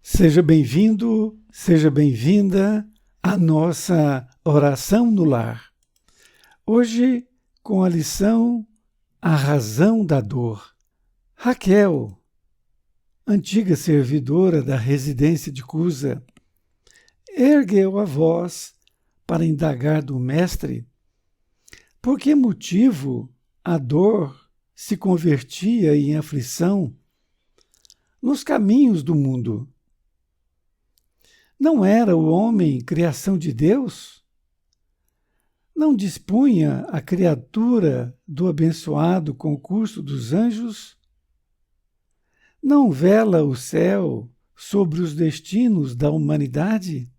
Seja bem-vindo, seja bem-vinda à nossa oração no lar. Hoje, com a lição A Razão da Dor. Raquel, antiga servidora da residência de Cusa, ergueu a voz para indagar do mestre por que motivo a dor se convertia em aflição nos caminhos do mundo. Não era o homem criação de Deus? Não dispunha a criatura do abençoado concurso dos anjos? Não vela o céu sobre os destinos da humanidade?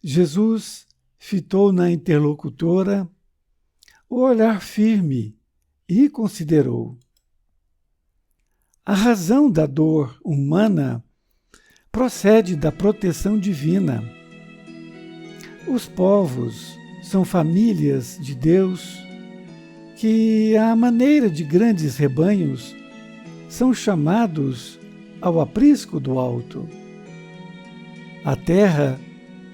Jesus fitou na interlocutora o olhar firme e considerou: a razão da dor humana procede da proteção divina. Os povos são famílias de Deus que, à maneira de grandes rebanhos, são chamados ao aprisco do alto. A terra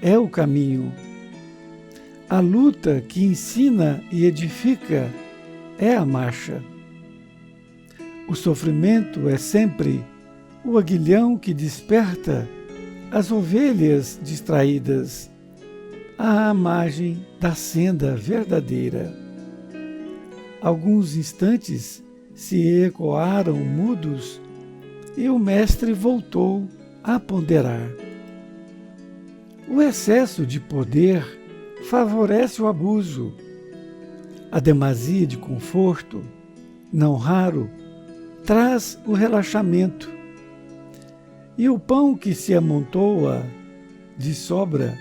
é o caminho. A luta que ensina e edifica é a marcha. O sofrimento é sempre o aguilhão que desperta as ovelhas distraídas à margem da senda verdadeira. Alguns instantes se ecoaram mudos e o mestre voltou a ponderar. O excesso de poder favorece o abuso. A demasia de conforto, não raro, traz o relaxamento. E o pão que se amontoa de sobra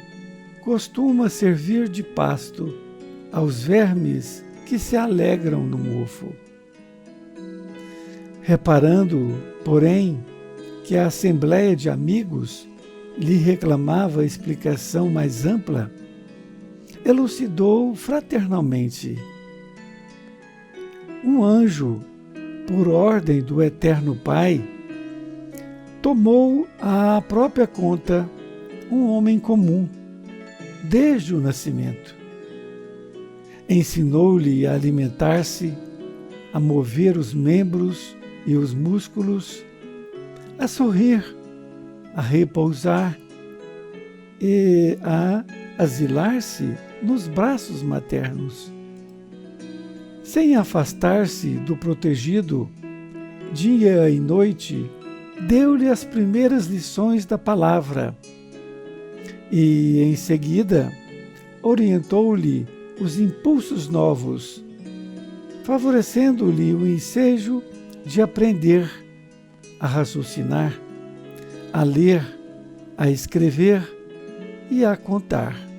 costuma servir de pasto aos vermes que se alegram no mofo. Reparando, porém, que a assembleia de amigos lhe reclamava explicação mais ampla, elucidou fraternalmente. Um anjo, por ordem do Eterno Pai, tomou à própria conta um homem comum, desde o nascimento. Ensinou-lhe a alimentar-se, a mover os membros e os músculos, a sorrir, a repousar e a asilar-se nos braços maternos. Sem afastar-se do protegido, dia e noite, deu-lhe as primeiras lições da palavra e, em seguida, orientou-lhe os impulsos novos, favorecendo-lhe o ensejo de aprender a raciocinar, a ler, a escrever e a contar.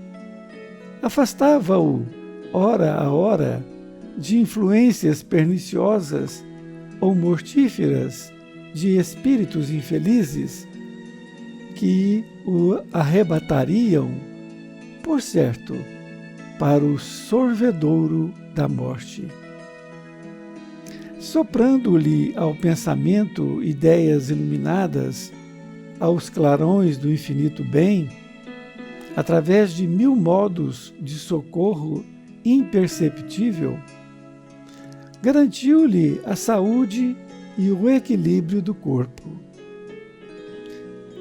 Afastava-o, hora a hora, de influências perniciosas ou mortíferas de espíritos infelizes que o arrebatariam, por certo, para o sorvedouro da morte. Soprando-lhe ao pensamento ideias iluminadas aos clarões do infinito bem, através de 1000 modos de socorro imperceptível, garantiu-lhe a saúde e o equilíbrio do corpo.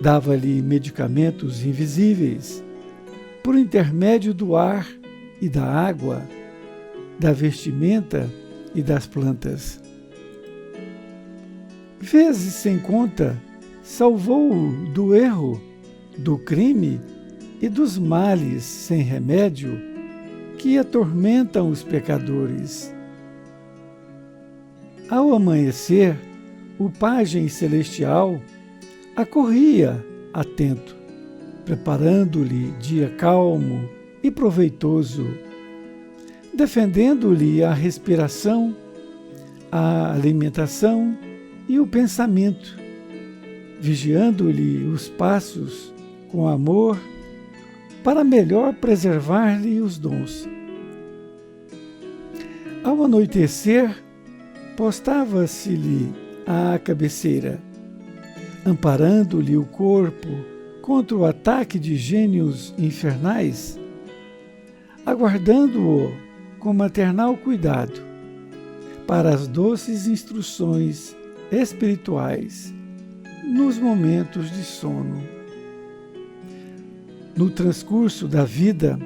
Dava-lhe medicamentos invisíveis, por intermédio do ar e da água, da vestimenta e das plantas. Vezes sem conta, salvou-o do erro, do crime e dos males sem remédio que atormentam os pecadores. Ao amanhecer, o pajem celestial acorria atento, preparando-lhe dia calmo e proveitoso, defendendo-lhe a respiração, a alimentação e o pensamento, vigiando-lhe os passos com amor para melhor preservar-lhe os dons. Ao anoitecer, postava-se-lhe à cabeceira, amparando-lhe o corpo contra o ataque de gênios infernais, aguardando-o com maternal cuidado para as doces instruções espirituais nos momentos de sono. No transcurso da vida,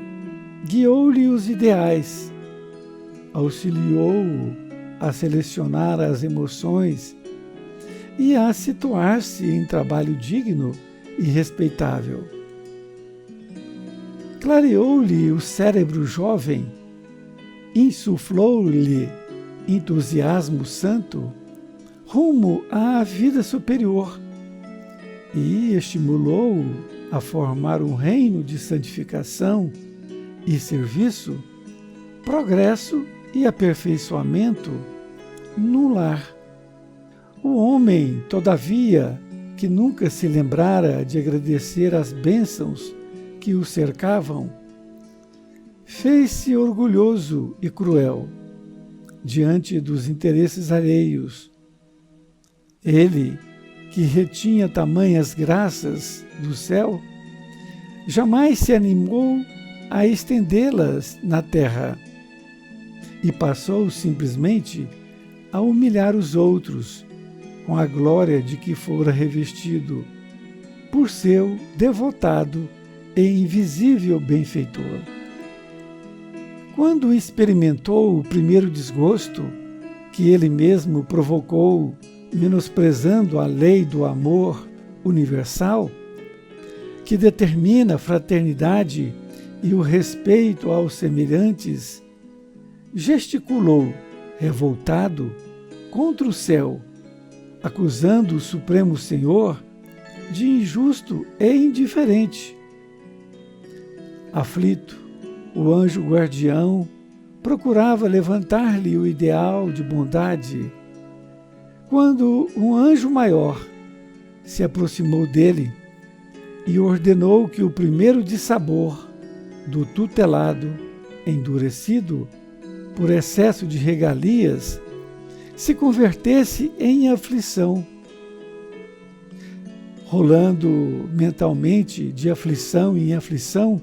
guiou-lhe os ideais, auxiliou-o a selecionar as emoções e a situar-se em trabalho digno e respeitável. Clareou-lhe o cérebro jovem, insuflou-lhe entusiasmo santo rumo à vida superior e estimulou-o a formar um reino de santificação e serviço, progresso e aperfeiçoamento no lar. O homem, todavia, que nunca se lembrara de agradecer as bênçãos que o cercavam, fez-se orgulhoso e cruel diante dos interesses alheios. Ele, que retinha tamanhas graças do céu, jamais se animou a estendê-las na terra e passou simplesmente a humilhar os outros com a glória de que fora revestido por seu devotado e invisível benfeitor. Quando experimentou o primeiro desgosto que ele mesmo provocou, menosprezando a lei do amor universal, que determina a fraternidade e o respeito aos semelhantes, gesticulou, revoltado, contra o céu, acusando o Supremo Senhor de injusto e indiferente. Aflito, o anjo guardião procurava levantar-lhe o ideal de bondade, quando um anjo maior se aproximou dele e ordenou que o primeiro dissabor do tutelado, endurecido por excesso de regalias, se convertesse em aflição. Rolando mentalmente de aflição em aflição,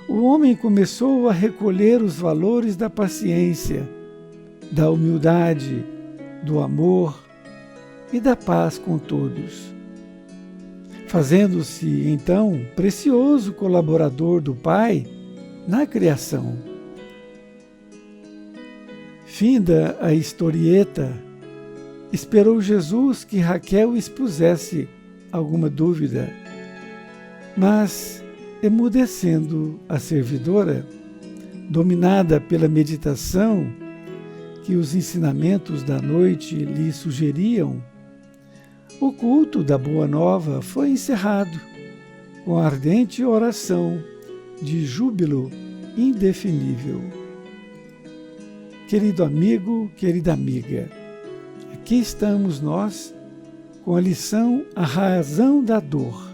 o homem começou a recolher os valores da paciência, da humildade, do amor e da paz com todos, fazendo-se então precioso colaborador do Pai na criação. Finda a historieta, esperou Jesus que Raquel expusesse alguma dúvida, mas, emudecendo a servidora, dominada pela meditação que os ensinamentos da noite lhe sugeriam, o culto da Boa Nova foi encerrado com ardente oração de júbilo indefinível. Querido amigo, querida amiga, aqui estamos nós com a lição A Razão da Dor.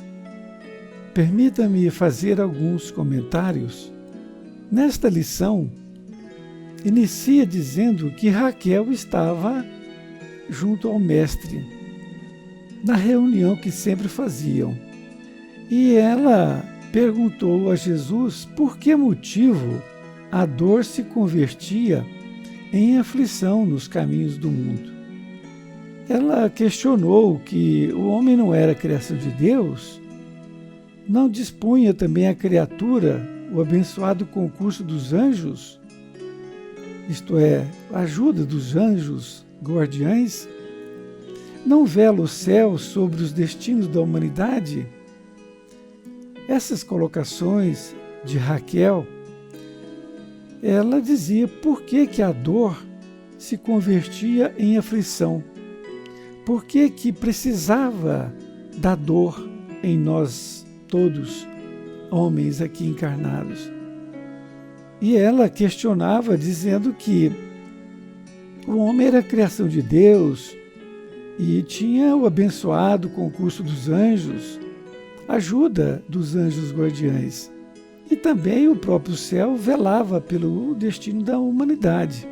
Permita-me fazer alguns comentários. Nesta lição, inicia dizendo que Raquel estava junto ao mestre, na reunião que sempre faziam, e ela perguntou a Jesus por que motivo a dor se convertia em aflição nos caminhos do mundo. Ela questionou que o homem não era criação de Deus, não dispunha também a criatura o abençoado concurso dos anjos, isto é, a ajuda dos anjos guardiães, não vela o céu sobre os destinos da humanidade? Essas colocações de Raquel, ela dizia por que a dor se convertia em aflição, por que precisava da dor em nós todos, homens aqui encarnados. E ela questionava dizendo que o homem era a criação de Deus e tinha o abençoado concurso dos anjos, ajuda dos anjos guardiães. E também o próprio céu velava pelo destino da humanidade.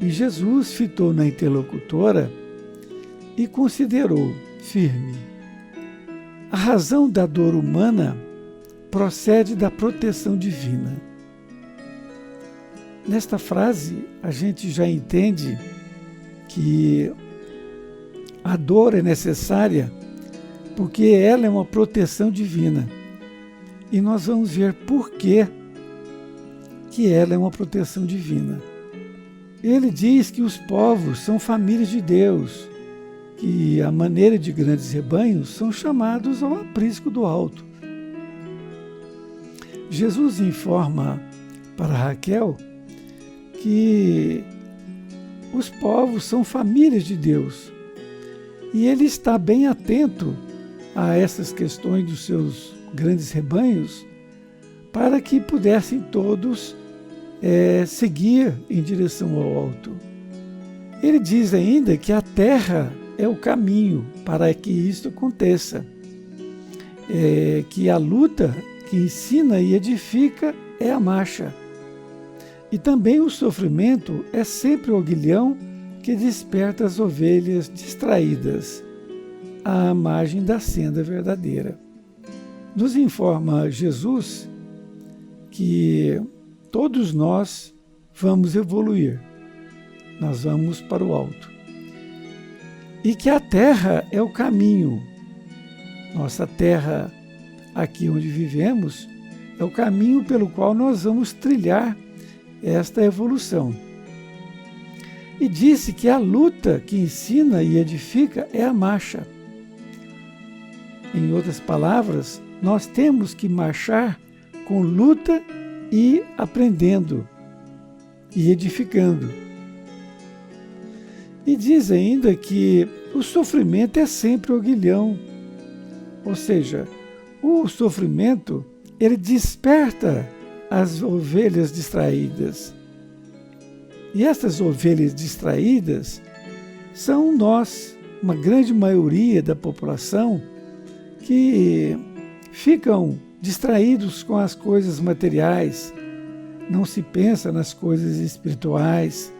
E Jesus fitou na interlocutora e considerou firme. A razão da dor humana procede da proteção divina. Nesta frase, a gente já entende que a dor é necessária porque ela é uma proteção divina. E nós vamos ver por que ela é uma proteção divina. Ele diz que os povos são famílias de Deus, que, à maneira de grandes rebanhos, são chamados ao aprisco do alto. Jesus informa para Raquel que os povos são famílias de Deus. E ele está bem atento a essas questões dos seus grandes rebanhos para que pudessem todos seguir em direção ao alto. Ele diz ainda que a terra é o caminho para que isto aconteça, que a luta que ensina e edifica é a marcha. E também o sofrimento é sempre o aguilhão que desperta as ovelhas distraídas à margem da senda verdadeira. Nos informa Jesus que todos nós vamos evoluir, nós vamos para o alto. E que a terra é o caminho. Nossa terra, aqui onde vivemos, é o caminho pelo qual nós vamos trilhar esta evolução. E disse que a luta que ensina e edifica é a marcha. Em outras palavras, nós temos que marchar com luta e aprendendo e edificando. E diz ainda que o sofrimento é sempre o aguilhão, ou seja, o sofrimento ele desperta as ovelhas distraídas. E essas ovelhas distraídas são nós, uma grande maioria da população, que ficam distraídos com as coisas materiais, não se pensa nas coisas espirituais,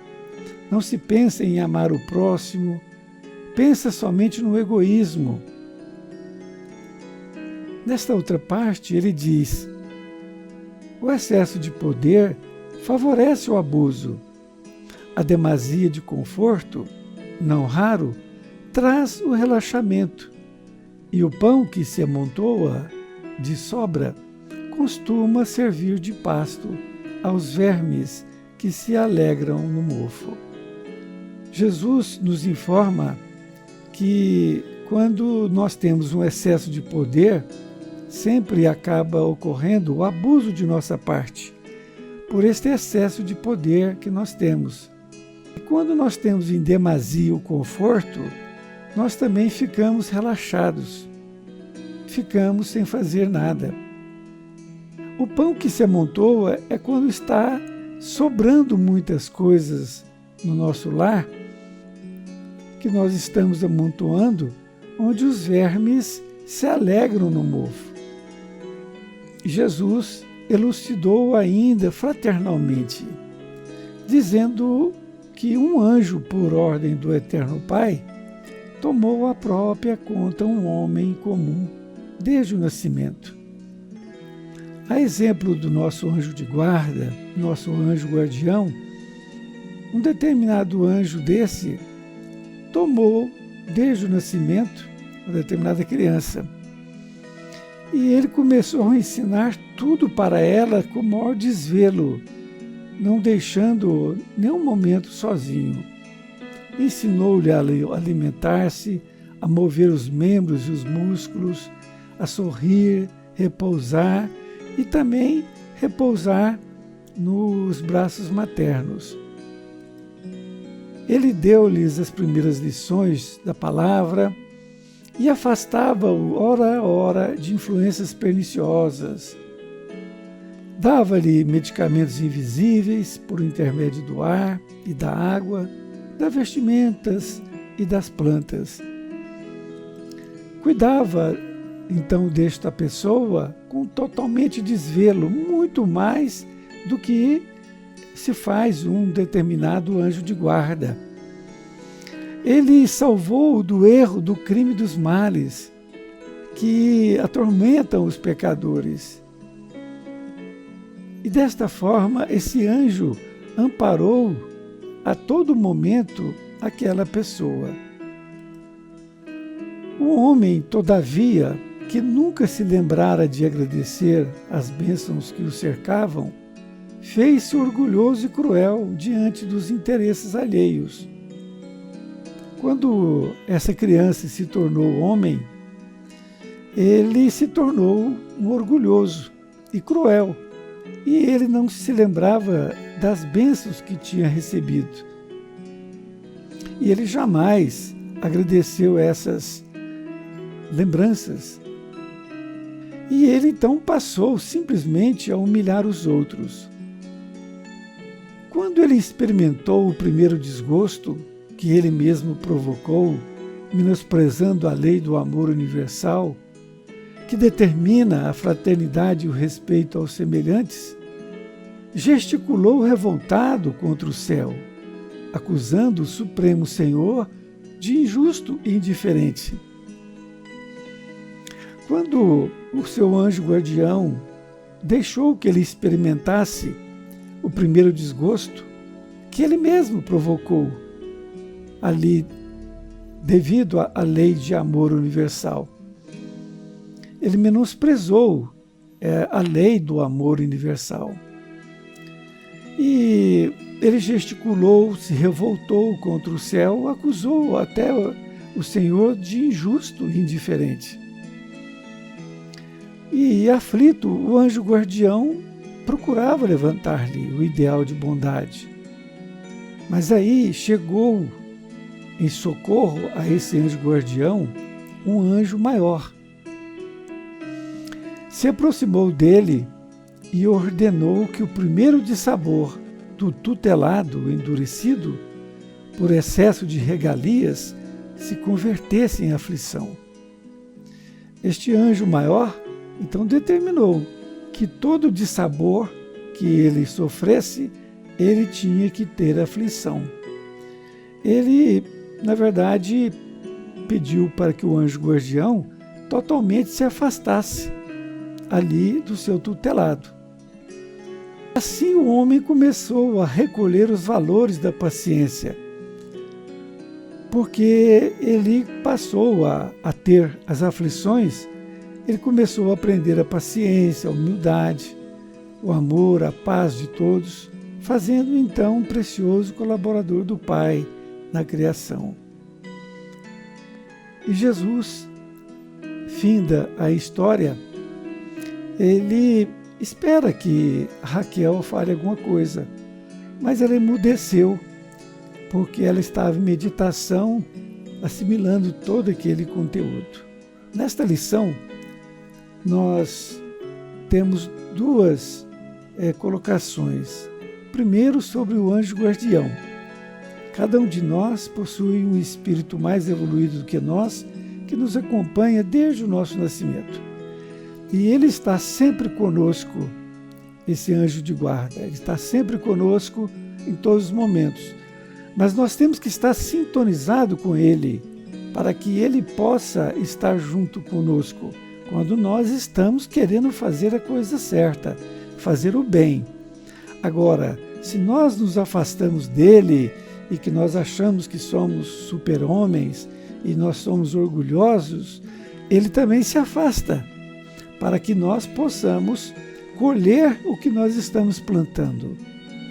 não se pensa em amar o próximo, pensa somente no egoísmo. Nesta outra parte, ele diz: o excesso de poder favorece o abuso. A demasia de conforto, não raro, traz o relaxamento. E o pão que se amontoa de sobra costuma servir de pasto aos vermes que se alegram no mofo. Jesus nos informa que quando nós temos um excesso de poder, sempre acaba ocorrendo o abuso de nossa parte, por este excesso de poder que nós temos. E quando nós temos em demasia o conforto, nós também ficamos relaxados, ficamos sem fazer nada. O pão que se amontoa é quando está sobrando muitas coisas no nosso lar, que nós estamos amontoando, onde os vermes se alegram no mofo. Jesus elucidou ainda fraternalmente, dizendo que um anjo, por ordem do Eterno Pai, tomou à própria conta um homem comum desde o nascimento. A exemplo do nosso anjo de guarda, nosso anjo guardião, um determinado anjo desse tomou desde o nascimento uma determinada criança. E ele começou a ensinar tudo para ela com o maior desvelo, não deixando nenhum momento sozinho. Ensinou-lhe a alimentar-se, a mover os membros e os músculos, a sorrir, repousar e também repousar nos braços maternos. Ele deu-lhes as primeiras lições da palavra e afastava-o, hora a hora, de influências perniciosas. Dava-lhe medicamentos invisíveis por intermédio do ar e da água, das vestimentas e das plantas. Cuidava, então, desta pessoa com totalmente desvelo, muito mais do que se faz um determinado anjo de guarda. Ele salvou do erro, do crime e dos males que atormentam os pecadores. E desta forma, esse anjo amparou a todo momento aquela pessoa. O homem, todavia, que nunca se lembrara de agradecer as bênçãos que o cercavam, fez-se orgulhoso e cruel diante dos interesses alheios. Quando essa criança se tornou homem, ele se tornou um orgulhoso e cruel, e ele não se lembrava das bênçãos que tinha recebido. E ele jamais agradeceu essas lembranças. E ele então passou simplesmente a humilhar os outros. Quando ele experimentou o primeiro desgosto que ele mesmo provocou, menosprezando a lei do amor universal, que determina a fraternidade e o respeito aos semelhantes, gesticulou revoltado contra o céu, acusando o Supremo Senhor de injusto e indiferente. Quando o seu anjo guardião deixou que ele experimentasse o primeiro desgosto que ele mesmo provocou ali devido à lei de amor universal, ele menosprezou a lei do amor universal. E ele gesticulou, se revoltou contra o céu, acusou até o Senhor de injusto e indiferente. E aflito, o anjo guardião procurava levantar-lhe o ideal de bondade. Mas aí chegou em socorro a esse anjo guardião um anjo maior. Se aproximou dele e ordenou que o primeiro dissabor do tutelado endurecido por excesso de regalias se convertesse em aflição. Este anjo maior então determinou que todo dissabor que ele sofresse, ele tinha que ter aflição. Ele, na verdade, pediu para que o anjo guardião totalmente se afastasse ali do seu tutelado. Assim o homem começou a recolher os valores da paciência, porque ele passou a ter as aflições. Ele começou a aprender a paciência, a humildade, o amor, a paz de todos, fazendo então um precioso colaborador do Pai na criação. E Jesus, finda a história, ele espera que Raquel fale alguma coisa, mas ela emudeceu, porque ela estava em meditação, assimilando todo aquele conteúdo. Nesta lição, nós temos duas colocações. Primeiro, sobre o anjo guardião. Cada um de nós possui um espírito mais evoluído do que nós, que nos acompanha desde o nosso nascimento. E ele está sempre conosco, esse anjo de guarda. Ele está sempre conosco em todos os momentos. Mas nós temos que estar sintonizado com ele, para que ele possa estar junto conosco, quando nós estamos querendo fazer a coisa certa, fazer o bem. Agora, se nós nos afastamos dele e que nós achamos que somos super-homens e nós somos orgulhosos, ele também se afasta, para que nós possamos colher o que nós estamos plantando.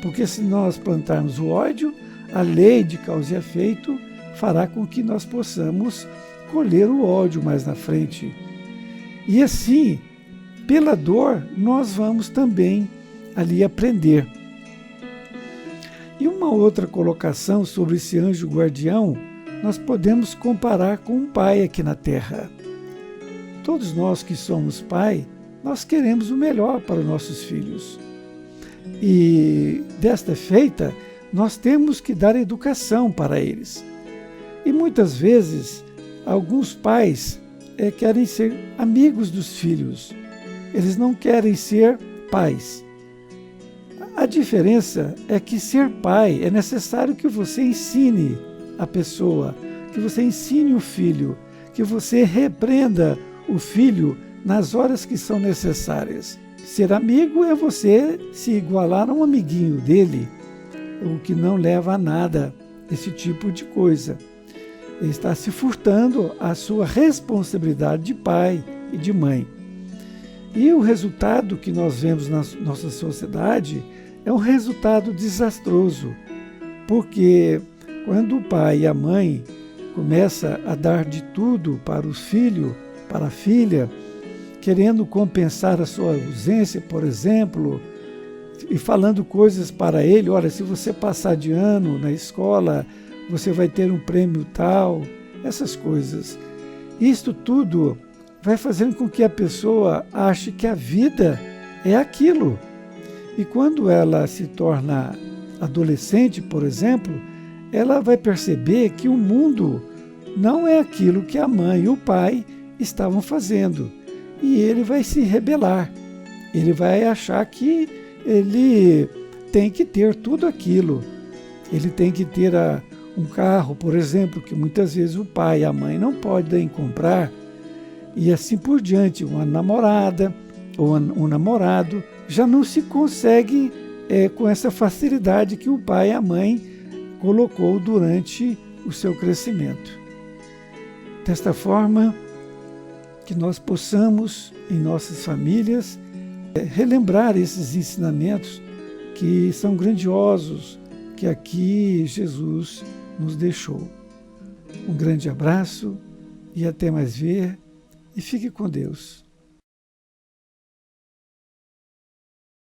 Porque se nós plantarmos o ódio, a lei de causa e efeito fará com que nós possamos colher o ódio mais na frente. E assim, pela dor, nós vamos também ali aprender. E uma outra colocação sobre esse anjo guardião, nós podemos comparar com um pai aqui na Terra. Todos nós que somos pai, nós queremos o melhor para os nossos filhos. E desta feita, nós temos que dar educação para eles. E muitas vezes, alguns pais querem ser amigos dos filhos. Eles não querem ser pais. A diferença é que ser pai é necessário que você ensine a pessoa, que você ensine o filho, que você repreenda o filho nas horas que são necessárias. Ser amigo é você se igualar a um amiguinho dele, o que não leva a nada, esse tipo de coisa. Ele está se furtando a sua responsabilidade de pai e de mãe. E o resultado que nós vemos na nossa sociedade é um resultado desastroso, porque quando o pai e a mãe começam a dar de tudo para os filhos, para a filha, querendo compensar a sua ausência, por exemplo, e falando coisas para ele, olha, se você passar de ano na escola, você vai ter um prêmio tal, essas coisas. Isto tudo vai fazendo com que a pessoa ache que a vida é aquilo. E quando ela se torna adolescente, por exemplo, ela vai perceber que o mundo não é aquilo que a mãe e o pai estavam fazendo. E ele vai se rebelar. Ele vai achar que ele tem que ter tudo aquilo. Ele tem que ter um carro, por exemplo, que muitas vezes o pai e a mãe não podem comprar. E assim por diante, uma namorada ou um namorado já não se consegue com essa facilidade que o pai e a mãe colocou durante o seu crescimento. Desta forma, que nós possamos, em nossas famílias, relembrar esses ensinamentos que são grandiosos, que aqui Jesus nos deixou. Um grande abraço e até mais ver, e fique com Deus.